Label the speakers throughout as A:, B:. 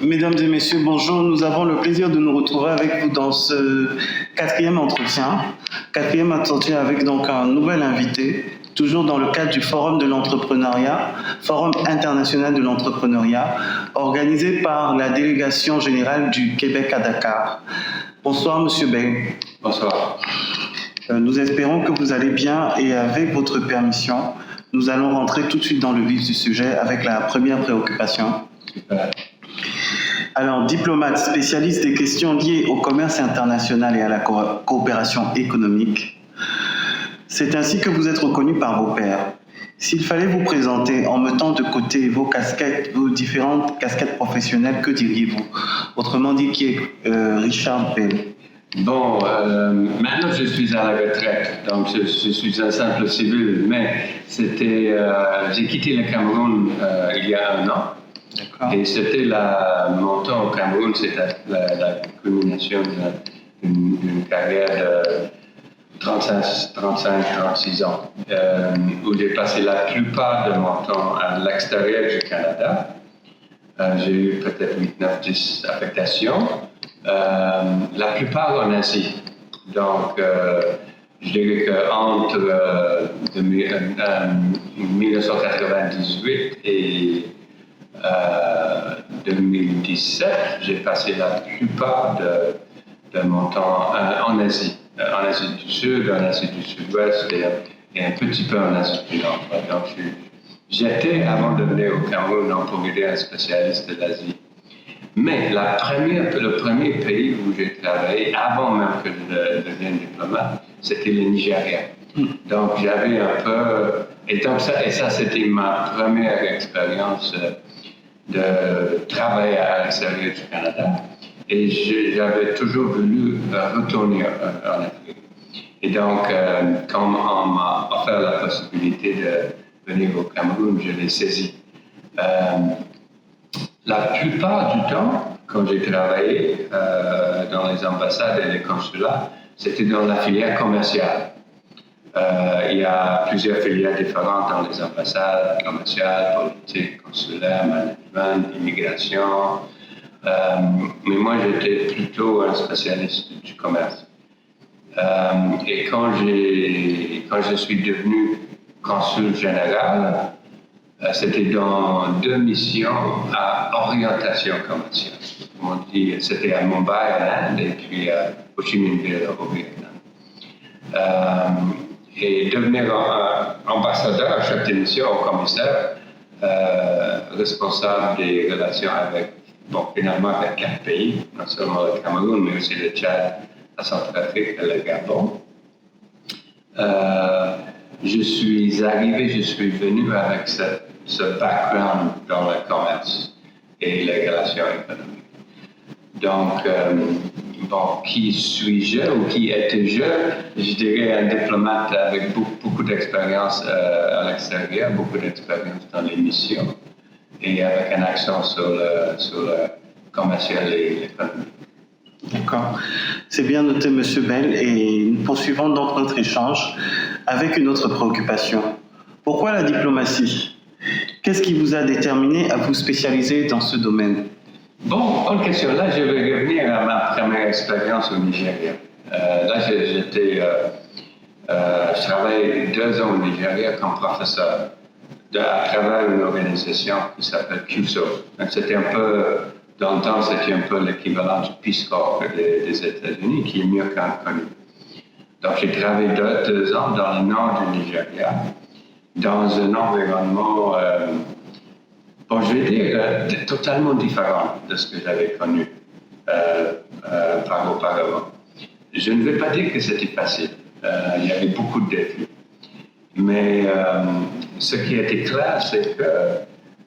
A: Mesdames et messieurs, bonjour. Nous avons le plaisir de nous retrouver avec vous dans ce quatrième entretien. Quatrième entretien avec donc un nouvel invité, toujours dans le cadre du Forum de l'entrepreneuriat, Forum international de l'entrepreneuriat, organisé par la délégation générale du Québec à Dakar. Bonsoir, Monsieur Beng.
B: Bonsoir.
A: Nous espérons que vous allez bien et avec votre permission, nous allons rentrer tout de suite dans le vif du sujet avec la première préoccupation.
B: Super.
A: Alors, diplomate, spécialiste des questions liées au commerce international et à la coopération économique, c'est ainsi que vous êtes reconnu par vos pairs. S'il fallait vous présenter en mettant de côté vos casquettes, vos différentes casquettes professionnelles, que diriez-vous? Autrement dit, qui est Richard Bell?
B: Bon, maintenant je suis à la retraite, donc je suis un simple civil, mais j'ai quitté le Cameroun il y a 1 an.
A: D'accord.
B: Et c'était mon temps au Cameroun, c'était la culmination d'une carrière de 35-36 ans, où j'ai passé la plupart de mon temps à l'extérieur du Canada. J'ai eu peut-être 8, 9, 10 affectations. La plupart en Asie. Donc, je dirais qu'entre 1998 et 2017, j'ai passé la plupart de mon temps en Asie. En Asie du Sud, en Asie du Sud-Ouest et un petit peu en Asie du Nord. Donc, j'étais, avant de venir au Cameroun, en Corée, un spécialiste de l'Asie. Mais le premier pays où j'ai travaillé, avant même que je devienne diplomate, c'était le Nigeria. Donc j'avais un peu... Et ça c'était ma première expérience de travailler à l'extérieur du Canada. Et j'avais toujours voulu retourner en Afrique. Et donc, quand on m'a offert la possibilité de venir au Cameroun, je l'ai saisi. La plupart du temps, quand j'ai travaillé dans les ambassades et les consulats, c'était dans la filière commerciale. Il y a plusieurs filières différentes dans les ambassades, commerciales, politiques, consulaires, management, immigration. Mais moi, j'étais plutôt un spécialiste du commerce. Et quand je suis devenu consul général, c'était dans 2 missions à orientation commerciale. On dit, c'était à Mumbai, en Inde, et puis à Ho Chi Minh Ville, au Vietnam. Et devenir ambassadeur à chaque mission, au commissaire, responsable des relations finalement avec 4 pays, non seulement le Cameroun, mais aussi le Tchad, la Centrafrique et le Gabon. Je suis venu avec ce background dans le commerce et les relations économiques. Donc, qui suis-je ou qui étais-je? Je dirais un diplomate avec beaucoup d'expérience à l'extérieur, beaucoup d'expérience dans les missions et avec un accent sur le commercial et l'économie.
A: D'accord. C'est bien noté, Monsieur Bell, et nous poursuivons donc notre échange avec une autre préoccupation. Pourquoi la diplomatie? Qu'est-ce qui vous a déterminé à vous spécialiser dans ce domaine?
B: Bon, bonne question. Là, je vais revenir à ma première expérience au Nigeria. Là, je travaillais 2 ans au Nigeria comme professeur à travers une organisation qui s'appelle CUSO. C'était un peu... Dans le temps, c'était un peu l'équivalent du Peace Corps des États-Unis, qui est mieux connu. Donc, j'ai travaillé 2 ans dans le nord du Nigeria, dans un environnement, je vais dire, totalement différent de ce que j'avais connu par auparavant. Je ne vais pas dire que c'était facile. Il y avait beaucoup de défis. Mais ce qui était clair, c'est que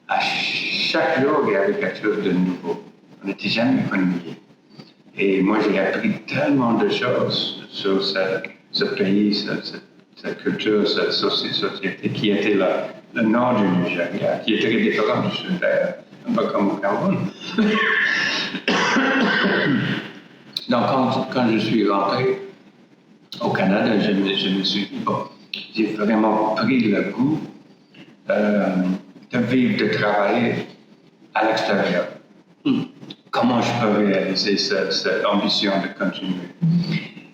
B: à chaque jour, il y avait quelque chose de nouveau. On n'était jamais ennuyé. Et moi, j'ai appris tellement de choses sur ce pays, cette culture, cette société qui était le nord du Nigeria, qui est très différent du sud, un peu comme au Cameroun. Donc, quand je suis rentré au Canada, je me suis dit, j'ai vraiment pris le goût de vivre, de travailler à l'extérieur. comment je peux réaliser cette ambition de continuer.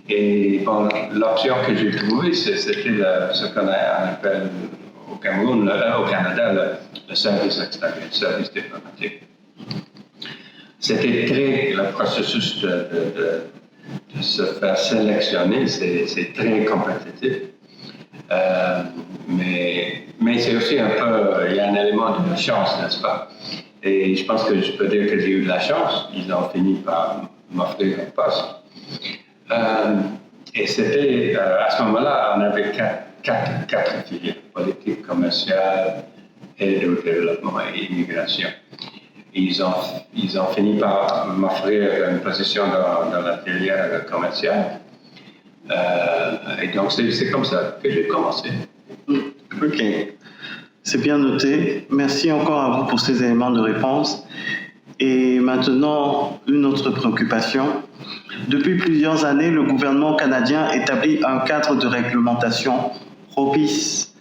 B: Et bon, l'option que j'ai trouvée, c'était ce qu'on appelle au Cameroun, au Canada, le service extérieur, le service diplomatique. C'était le processus de se faire sélectionner, c'est très compétitif. Mais c'est aussi un peu, il y a un élément de chance, n'est-ce pas? Et je pense que je peux dire que j'ai eu de la chance. Ils ont fini par m'offrir un poste. Et c'était, à ce moment-là, on avait quatre filières: politique, commerciale, aide au développement et immigration. Ils ont fini par m'offrir une position dans la filière commerciale. Et donc, c'est comme ça que j'ai commencé.
A: Ok, c'est bien noté. Merci encore à vous pour ces éléments de réponse. Et maintenant, une autre préoccupation. Depuis plusieurs années, le gouvernement canadien établit un cadre de réglementation propice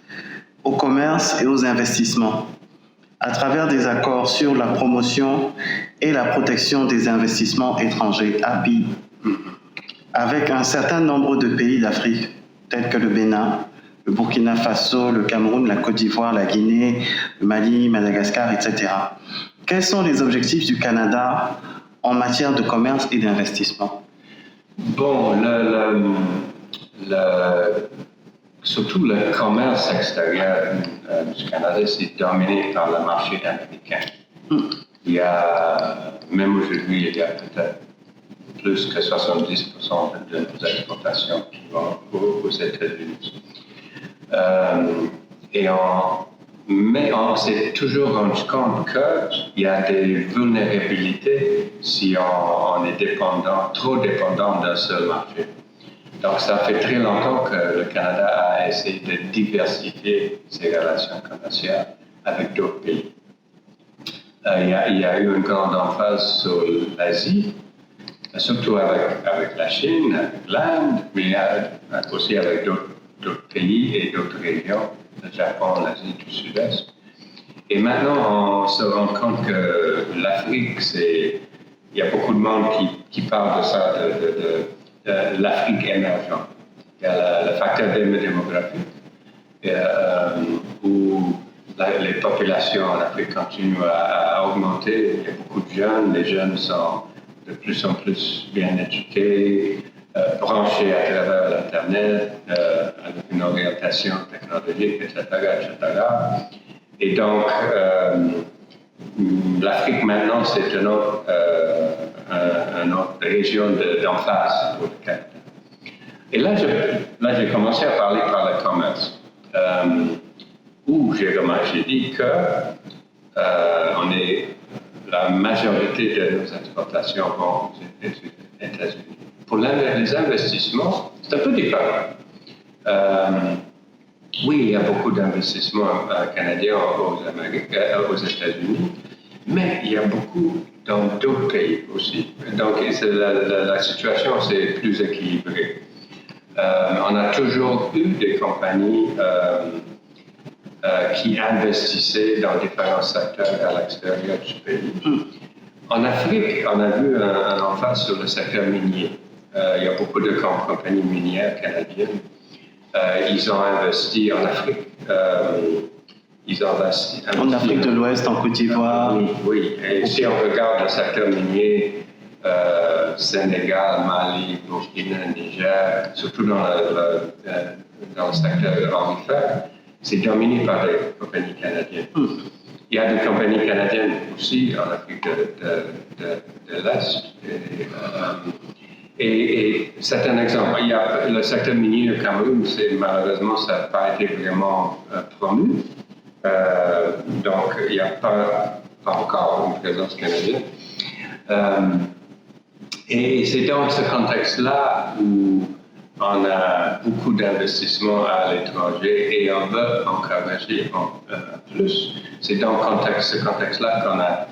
A: au commerce et aux investissements, à travers des accords sur la promotion et la protection des investissements étrangers, API, avec un certain nombre de pays d'Afrique, tels que le Bénin, le Burkina Faso, le Cameroun, la Côte d'Ivoire, la Guinée, le Mali, Madagascar, etc. Quels sont les objectifs du Canada en matière de commerce et d'investissement?
B: Bon, surtout le commerce extérieur du Canada, c'est dominé par le marché américain. Il y a, même aujourd'hui, il y a peut-être plus que 70% de nos exportations qui vont aux États-Unis. Mais on s'est toujours rendu compte qu'il y a des vulnérabilités si on est trop dépendant d'un seul marché. Donc, ça fait très longtemps que le Canada a essayé de diversifier ses relations commerciales avec d'autres pays. Il y a eu une grande emphase sur l'Asie, surtout avec la Chine, avec l'Inde, mais aussi avec d'autres pays et d'autres régions, le Japon, l'Asie du Sud-Est. Et maintenant, on se rend compte que l'Afrique, il y a beaucoup de monde qui parle de ça, de l'Afrique émergente. Il y a le facteur démographique, où les populations en Afrique continuent à augmenter. Il y a beaucoup de jeunes, les jeunes sont de plus en plus bien éduqués, branchés à travers l'Internet, avec une orientation technologique, etc., etc. Et donc, l'Afrique maintenant, c'est une autre région d'emphase pour le Canada. Et là, j'ai commencé à parler par le commerce, où j'ai dit que la majorité de nos exportations vont aux États-Unis. Pour les investissements, c'est un peu différent. Oui, il y a beaucoup d'investissements canadiens aux États-Unis, mais il y a beaucoup dans d'autres pays aussi. Donc, la situation c'est plus équilibrée. On a toujours eu des compagnies qui investissaient dans différents secteurs à l'extérieur du pays. En Afrique, on a vu un emphase sur le secteur minier. Il y a beaucoup de compagnies minières canadiennes. Ils ont investi en Afrique.
A: En Afrique de l'Ouest, en Côte d'Ivoire.
B: Oui. Et si on regarde le secteur minier, Sénégal, Mali, Burkina, Niger, surtout dans le secteur aurifère, c'est dominé par des compagnies canadiennes. Il y a des compagnies canadiennes aussi en Afrique de l'Est. Et c'est un exemple. Il y a le secteur minier au Cameroun, malheureusement, ça n'a pas été vraiment promu. Donc, il n'y a pas encore une présence canadienne. Et c'est dans ce contexte-là où on a beaucoup d'investissements à l'étranger et on veut encourager plus. C'est dans ce contexte-là qu'on a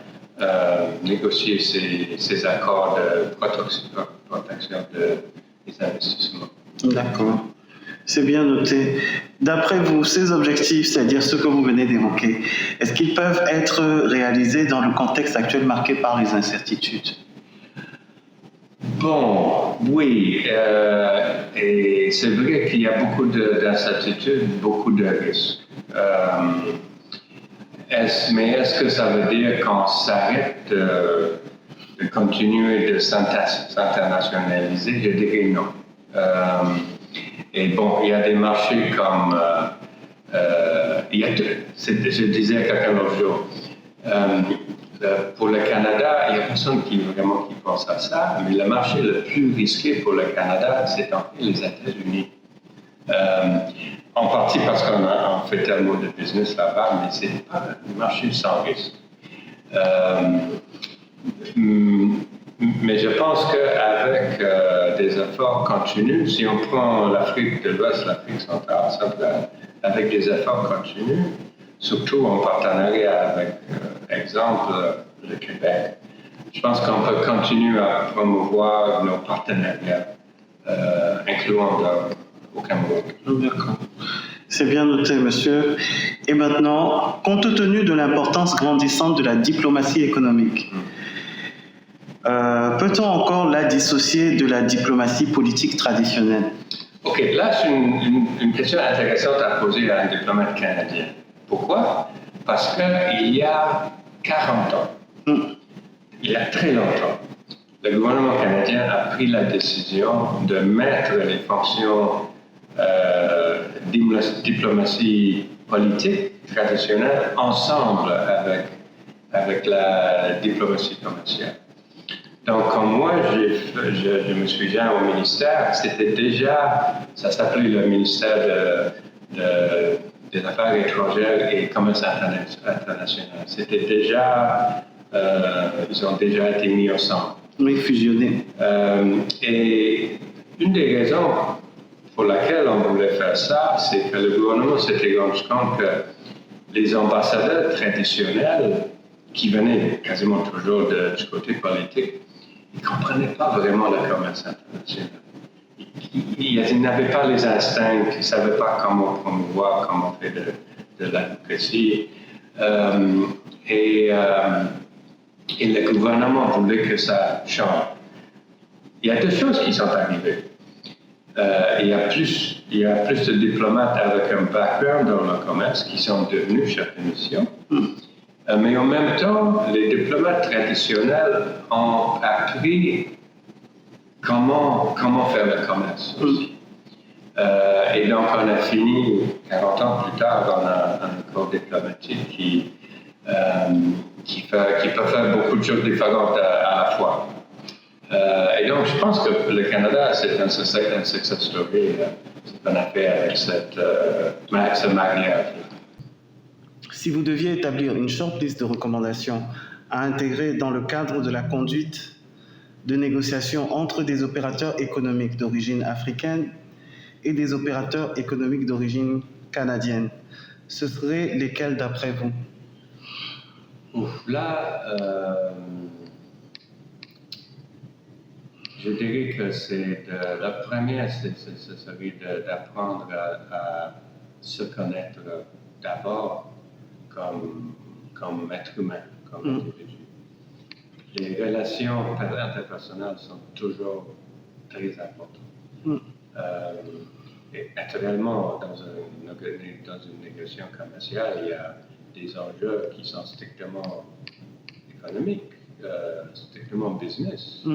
B: négocié ces accords de protection des investissements.
A: D'accord. C'est bien noté. D'après vous, ces objectifs, c'est-à-dire ceux que vous venez d'évoquer, est-ce qu'ils peuvent être réalisés dans le contexte actuel marqué par les incertitudes?
B: Bon, oui, et c'est vrai qu'il y a beaucoup d'incertitudes, beaucoup de risques. Mais est-ce que ça veut dire qu'on s'arrête de continuer de s'internationaliser? Je dirais non. Et bon, il y a des marchés comme... je disais à quelqu'un l'autre jour, pour le Canada, il n'y a personne qui pense à ça, mais le marché le plus risqué pour le Canada, c'est en fait les États-Unis. En partie parce qu'on fait tellement de business là-bas, mais ce n'est pas un marché sans risque. Mais je pense qu'avec des efforts continus, si on prend l'Afrique de l'Ouest, l'Afrique centrale, avec des efforts continus, surtout en partenariat avec, exemple, le Québec, je pense qu'on peut continuer à promouvoir nos partenariats, incluant au Cameroun.
A: D'accord. C'est bien noté, monsieur. Et maintenant, compte tenu de l'importance grandissante de la diplomatie économique, peut-on encore la dissocier de la diplomatie politique traditionnelle?
B: Ok, là c'est une question intéressante à poser à un diplomate canadien. Pourquoi? Parce qu'il y a 40 ans, il y a très longtemps, le gouvernement canadien a pris la décision de mettre les fonctions diplomatie politique traditionnelle ensemble avec la diplomatie commerciale. Donc, quand moi, je me suis joint au ministère, c'était déjà, ça s'appelait le ministère des Affaires étrangères et Commerce international. C'était déjà, ils ont déjà été mis ensemble.
A: Oui, fusionnés.
B: Et une des raisons pour laquelle on voulait faire ça, c'est que le gouvernement s'était rendu compte que les ambassadeurs traditionnels, qui venaient quasiment toujours du côté politique, ils ne comprenaient pas vraiment le commerce international. Ils n'avaient pas les instincts, ils ne savaient pas comment promouvoir, comment faire de l'advocacy. Et le gouvernement voulait que ça change. Il y a deux choses qui sont arrivées. Il y a plus de diplomates avec un background dans le commerce qui sont devenus chefs de mission. Mais en même temps, les diplomates traditionnels ont appris comment faire le commerce aussi. Et donc, on a fini, 40 ans plus tard, on a un corps diplomatique qui peut faire beaucoup de choses différentes à la fois. Et donc, je pense que le Canada, c'est un success story, ce qu'on a fait avec ce mariage.
A: Si vous deviez établir une shortlist de recommandations à intégrer dans le cadre de la conduite de négociations entre des opérateurs économiques d'origine africaine et des opérateurs économiques d'origine canadienne, ce seraient lesquels d'après vous?
B: Je dirais que la première, ce serait d'apprendre à se connaître d'abord comme être humain, comme individu. Les relations interpersonnelles sont toujours très importantes. Et naturellement, dans une négociation commerciale, il y a des enjeux qui sont strictement économiques, strictement business.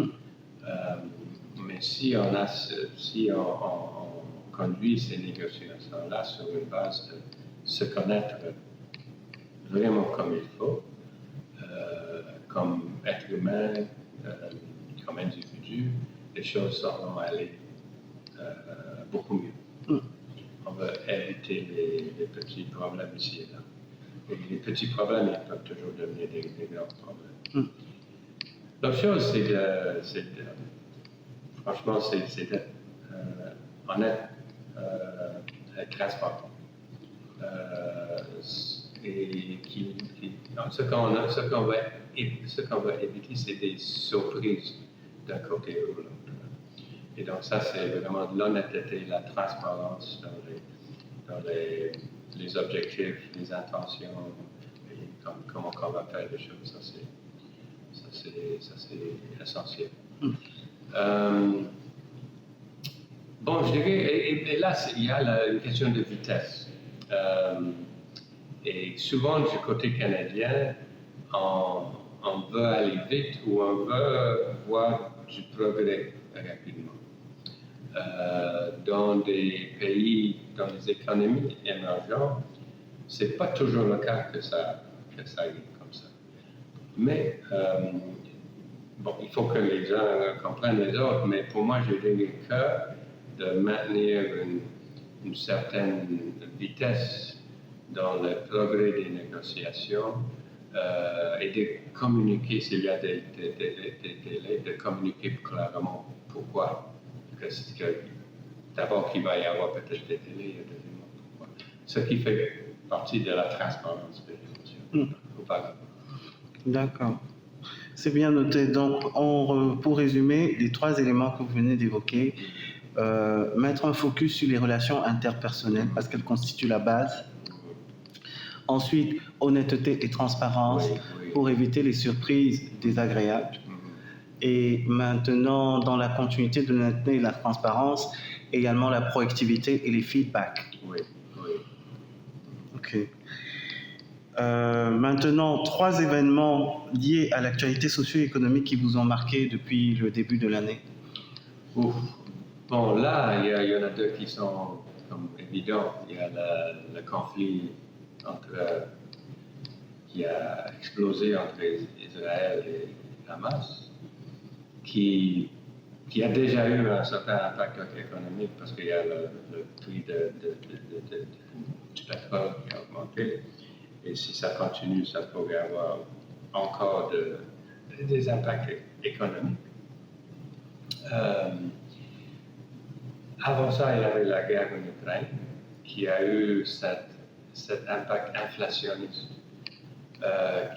B: Mais si on conduit ces négociations-là sur une base de se connaître vraiment comme il faut, comme être humain, comme individu, les choses vont aller beaucoup mieux. On va éviter les petits problèmes ici et là. Et les petits problèmes, ils peuvent toujours devenir des grands problèmes. L'autre chose, franchement, c'est d'être honnête, être transparent. Et ce qu'on va éviter, c'est des surprises d'un côté ou de l'autre. Et donc ça, c'est vraiment de l'honnêteté, la transparence dans les objectifs, les intentions, et comment on va faire les choses. Ça, c'est essentiel. Bon, je dirais, et là, il y a une question de vitesse. Et souvent, du côté canadien, on veut aller vite ou on veut voir du progrès rapidement. Dans des pays, dans des économies émergentes, c'est pas toujours le cas que ça arrive comme ça. Mais bon, il faut que les gens comprennent les autres, mais pour moi, je dirais que de maintenir une certaine vitesse dans le progrès des négociations et de communiquer, s'il y a des délais, de communiquer clairement pourquoi. Parce que d'abord qu'il va y avoir peut-être des délais, et deuxièmement pourquoi. Ce qui fait partie de la transparence des négociations.
A: D'accord. C'est bien noté. Donc, pour résumer, les 3 éléments que vous venez d'évoquer, mettre un focus sur les relations interpersonnelles parce qu'elles constituent la base. Ensuite, honnêteté et transparence pour éviter les surprises désagréables. Et maintenant, dans la continuité de l'honnêteté et la transparence, également la proactivité et les feedbacks.
B: Oui.
A: Ok. Maintenant, 3 événements liés à l'actualité socio-économique qui vous ont marqué depuis le début de l'année.
B: Bon, là, il y en a 2 qui sont comme évidents. Il y a le conflit qui a explosé entre Israël et Hamas, qui a déjà eu un certain impact économique parce qu'il y a le prix du pétrole qui a augmenté. Et si ça continue, ça pourrait avoir encore des impacts économiques. Avant ça, il y avait la guerre en Ukraine qui a eu cet impact inflationniste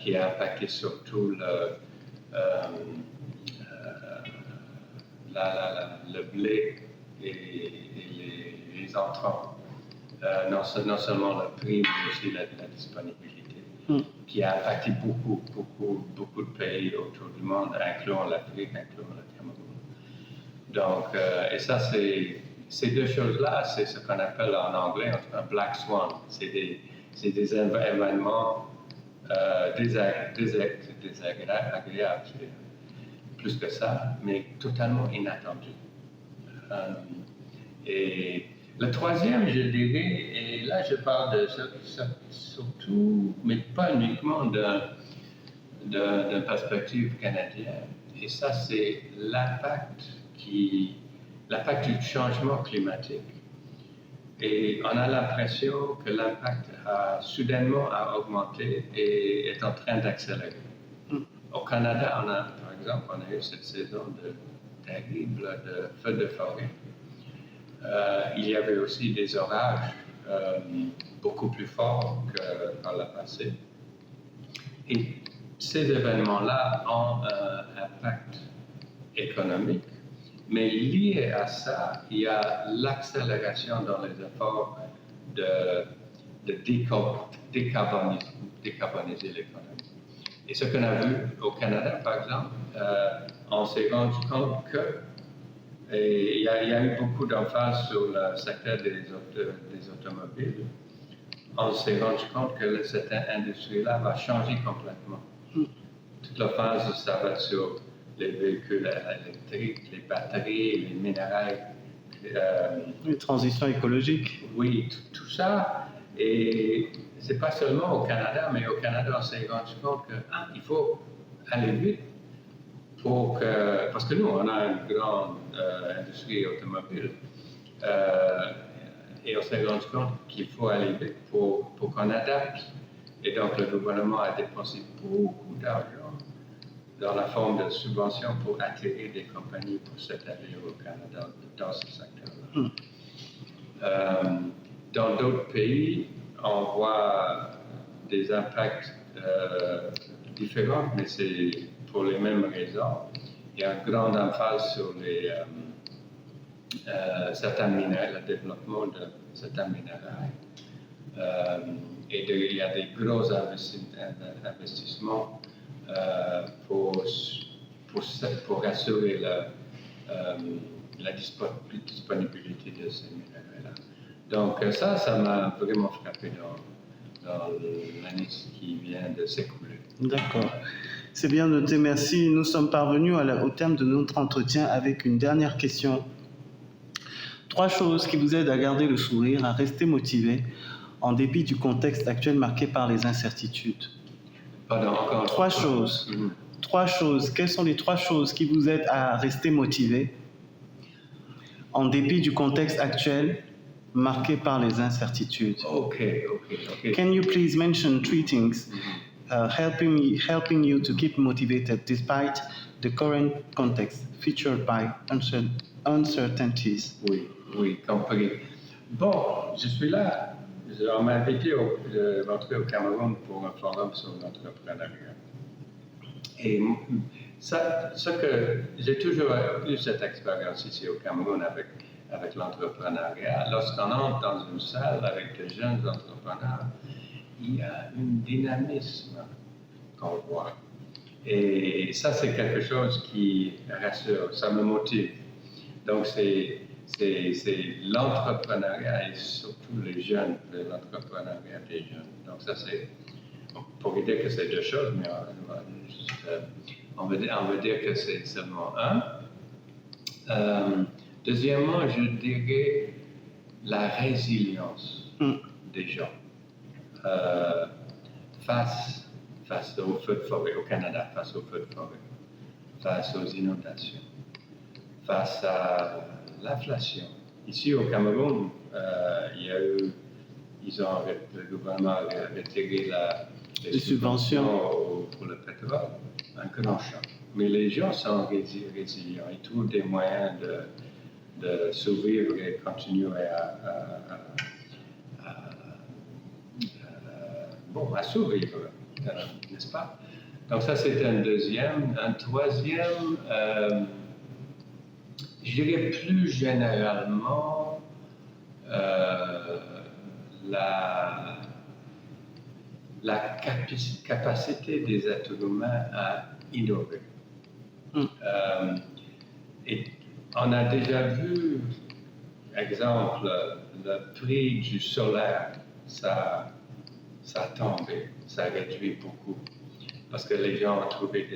B: qui a impacté surtout le blé et les entrants. Non seulement le prix, mais aussi la disponibilité, qui a impacté beaucoup de pays autour du monde, incluant l'Afrique, incluant le Cameroun. Donc, et ça, ces 2 choses-là, c'est ce qu'on appelle en anglais un black swan. C'est des événements désagréables, plus que ça, mais totalement inattendus. Et le troisième, je dirais, et là je parle de surtout, mais pas uniquement d'une perspective canadienne, et ça c'est l'impact du changement climatique. Et on a l'impression que l'impact a soudainement augmenté et est en train d'accélérer. Au Canada, par exemple, on a eu cette saison terrible de feux de forêt. Il y avait aussi des orages beaucoup plus forts que par le passé. Et ces événements-là ont un impact économique, mais lié à ça, il y a l'accélération dans les efforts de décarboniser l'économie. Et ce qu'on a vu au Canada, par exemple, on s'est rendu compte que il y a eu beaucoup d'emphase sur le secteur des automobiles. On s'est rendu compte que cette industrie-là va changer complètement. Toute la phase, ça va être sur les véhicules électriques, les batteries, les minéraux.
A: Une transition écologique.
B: Oui, tout ça. Et c'est pas seulement au Canada, mais au Canada, on s'est rendu compte qu'il faut aller vite parce que nous, on a une grande industrie automobile et on s'est rendu compte qu'il faut aller vite pour qu'on adapte. Et donc, le gouvernement a dépensé beaucoup d'argent dans la forme de subventions pour attirer des compagnies pour s'établir au Canada dans ce secteur-là. Dans d'autres pays, on voit des impacts différents, mais c'est pour les mêmes raisons. Il y a une grande emphase sur certains minéraux, le développement de certains minéraux. Et il y a des gros investissements pour assurer la disponibilité de ces minerais-là. Donc ça m'a vraiment frappé dans l'année qui vient de s'écouler.
A: D'accord. C'est bien noté, merci. Nous sommes parvenus au terme de notre entretien avec une dernière question. 3 choses qui vous aident à garder le sourire, à rester motivé, en dépit du contexte actuel marqué par les incertitudes.
B: Pardon, encore
A: 3 choses. 3 choses. Quelles sont les 3 choses qui vous aident à rester motivé, en dépit du contexte actuel marqué par les incertitudes?
B: Okay.
A: Can you please mention 3 things helping you to keep motivated despite the current context featured by uncertainties?
B: Oui, compris. Bon, je suis là. On m'a invité de rentrer au Cameroun pour un forum sur l'entrepreneuriat. Et ça, ce que j'ai toujours eu cette expérience ici au Cameroun avec l'entrepreneuriat. Lorsqu'on entre dans une salle avec de jeunes entrepreneurs, il y a un dynamisme qu'on voit. Et ça, c'est quelque chose qui rassure, ça me motive. Donc, c'est l'entrepreneuriat et surtout les jeunes, l'entrepreneuriat des jeunes. Donc, ça, c'est, on pourrait dire que c'est 2 choses, mais on veut dire que c'est seulement un. Deuxièmement, je dirais la résilience des gens face aux feux de forêt au Canada, face aux feux de forêt, face aux inondations, face à l'inflation. Ici au Cameroun, le gouvernement a retiré les subventions pour le pétrole, un grand choc. Mais les gens sont résilients, ils trouvent des moyens de survivre et continuer à survivre, n'est-ce pas? Donc ça, c'est un deuxième. Un troisième, je dirais plus généralement, la capacité des êtres humains à innover. Et on a déjà vu, exemple, le prix du solaire, ça a tombé, ça a réduit beaucoup, parce que les gens ont trouvé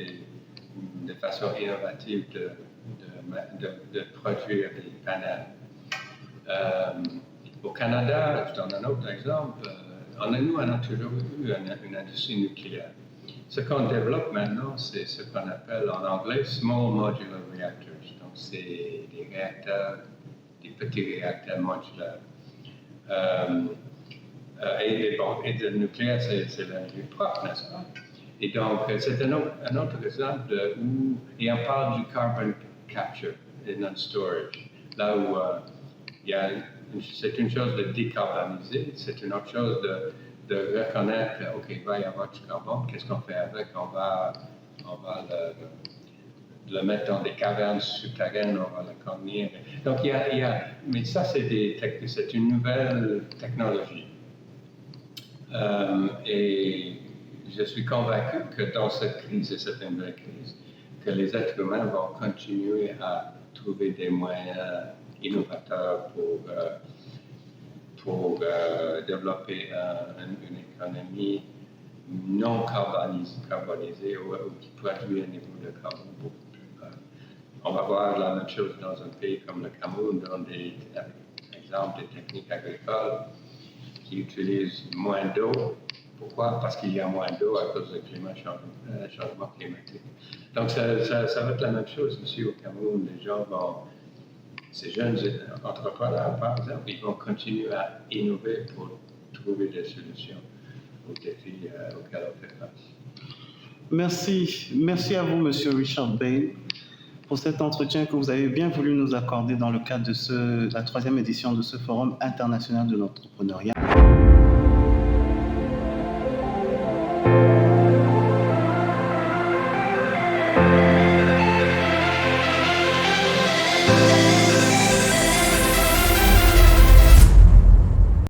B: des façons innovatives de produire des panels. Au Canada, je donne un autre exemple, nous, on a toujours eu une industrie nucléaire. Ce qu'on développe maintenant, c'est ce qu'on appelle en anglais Small Modular Reactors. Donc, c'est des réacteurs, des petits réacteurs modulaires. Et le nucléaire, c'est l'énergie propre, n'est-ce pas? Et donc, c'est un autre exemple où on parle du carbon capture and storage, là où c'est une chose de décarboniser, c'est une autre chose de reconnaître, OK, il va y avoir du carbone, qu'est-ce qu'on fait avec? On va le mettre dans des cavernes souterraines, on va le contenir. Donc, mais ça, c'est une nouvelle technologie. Et je suis convaincu que dans cette crise, et c'est une vraie crise, que les êtres humains vont continuer à trouver des moyens innovateurs pour développer une économie non carbonisée ou qui produit un niveau de carbone beaucoup plus bas. On va voir la même chose dans un pays comme le Cameroun, avec exemple des techniques agricoles qui utilisent moins d'eau. Pourquoi? Parce qu'il y a moins d'eau à cause du changement climatique. Donc ça va être la même chose ici au Cameroun. Les gens ces jeunes entrepreneurs, par exemple, ils vont continuer à innover pour trouver des solutions aux défis auxquels on fait face.
A: Merci à vous, Monsieur Richard Bain, pour cet entretien que vous avez bien voulu nous accorder dans le cadre de la 3e édition de ce Forum international de l'entrepreneuriat.